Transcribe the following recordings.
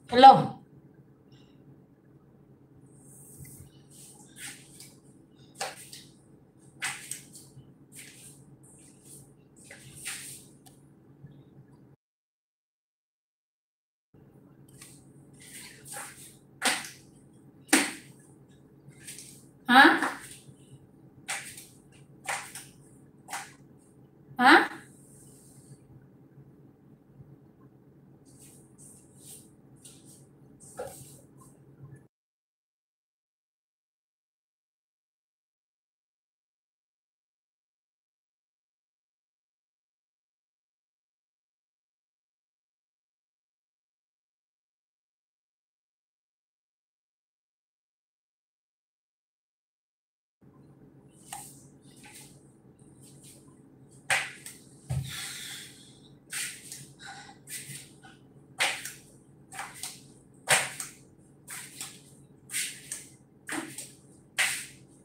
Hello. Ha? Ha?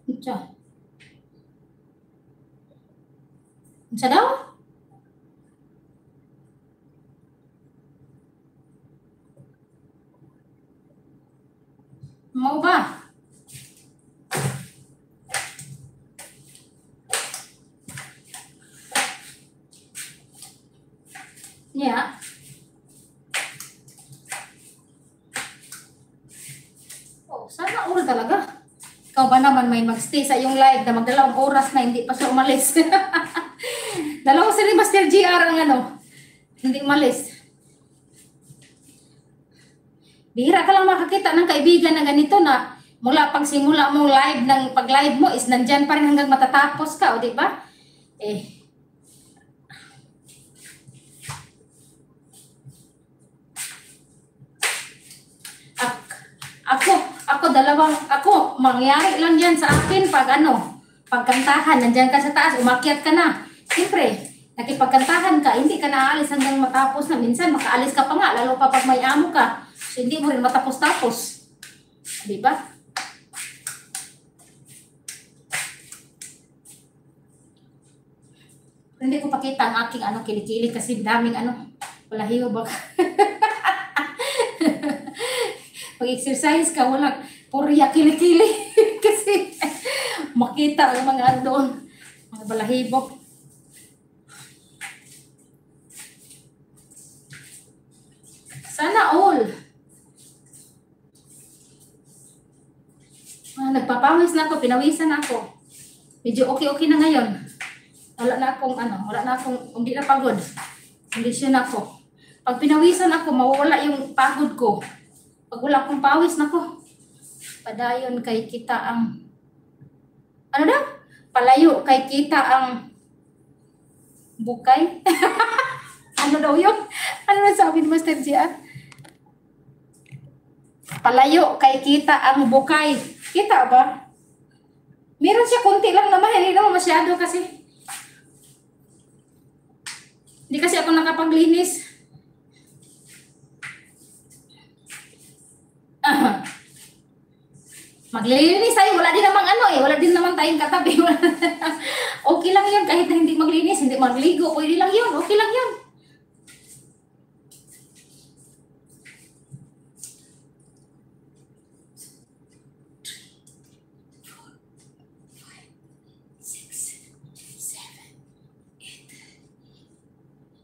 Unsa? Unsa daw? Mau ba? Yeah. Oh, sana all talaga. Ikaw ba naman may magstay sa iyong live na magdalawang oras na hindi pa siya umalis? Dalawa si Master GR ang ano, hindi umalis. Bihira ka lang makakita ng kaibigan na ganito na mula pagsimula mong live ng pag-live mo is nandyan pa rin hanggang matatapos ka, o di ba? Ako, mangyari lang yan sa akin pag pagkantahan, nandyan ka sa taas, umakyat ka na. Siyempre, nakipagkantahan ka, hindi ka naalis hanggang matapos na. Minsan, makaalis ka pa nga, lalo pa pag may amo ka. So, hindi mo rin matapos-tapos. Diba? Hindi ko pakita ang aking kilikili kasi daming walahiyo ba? Pag-exercise ka, walang purya kilikili. Kasi makita ang mga doon, mga balahibo. Sana all. Nagpapawis na ako, pinawisan na ako. Medyo okay na ngayon. Wala na akong, hindi na pagod. Kondisyon ako. Pag pinawisan ako, mawawala yung pagod ko. Pag wala akong pawis, nako, padayon kay kita ang, palayo kay kita ang bukay. Ano daw yun? Ano na sabi ni Master Gia? Palayo kay kita ang bukay. Kita ba? Meron siya konti lang naman, hindi naman masyado kasi. Hindi kasi ako nakapaglinis. Maglilinis tayo, wala din namang wala din naman tayong katabi. Okay lang yun, kahit na hindi maglinis, hindi magligo, pwede lang yun, okay lang yun.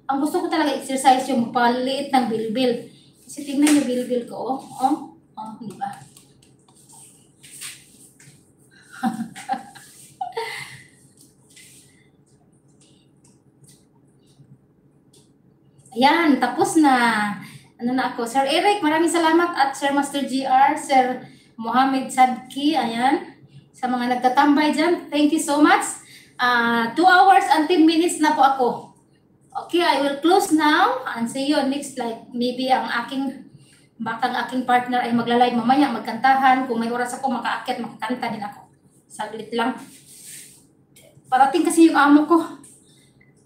Ang gusto ko talaga exercise yung paliit ng bilbil. Kasi tingnan yung bilbil ko, di ba? Ayan, tapos na. Na ako. Sir Eric, maraming salamat at Sir Master GR, Sir Mohamed Sadki, ayan. Sa mga nagtatambay dyan, thank you so much. 2 hours and 10 minutes na po ako. Okay, I will close now and see you next live. Maybe baka ang aking partner ay magla-live mamaya, magkantahan. Kung may oras ako, makaakyat, makakanta din ako. Saglit lang. Parating kasi yung amo ko.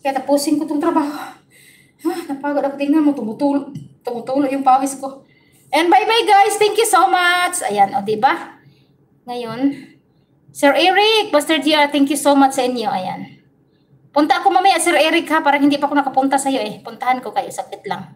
Kaya tapusin ko itong trabaho. Napagod ako, tingnan mo, tumutulo yung pawis ko. And bye-bye guys, thank you so much. Ayan, diba? Ngayon, Sir Eric, Master GR, thank you so much sa inyo. Ayan. Punta ako mamaya, Sir Eric ha, parang hindi pa ako nakapunta sa'yo Puntahan ko kayo, sakit lang.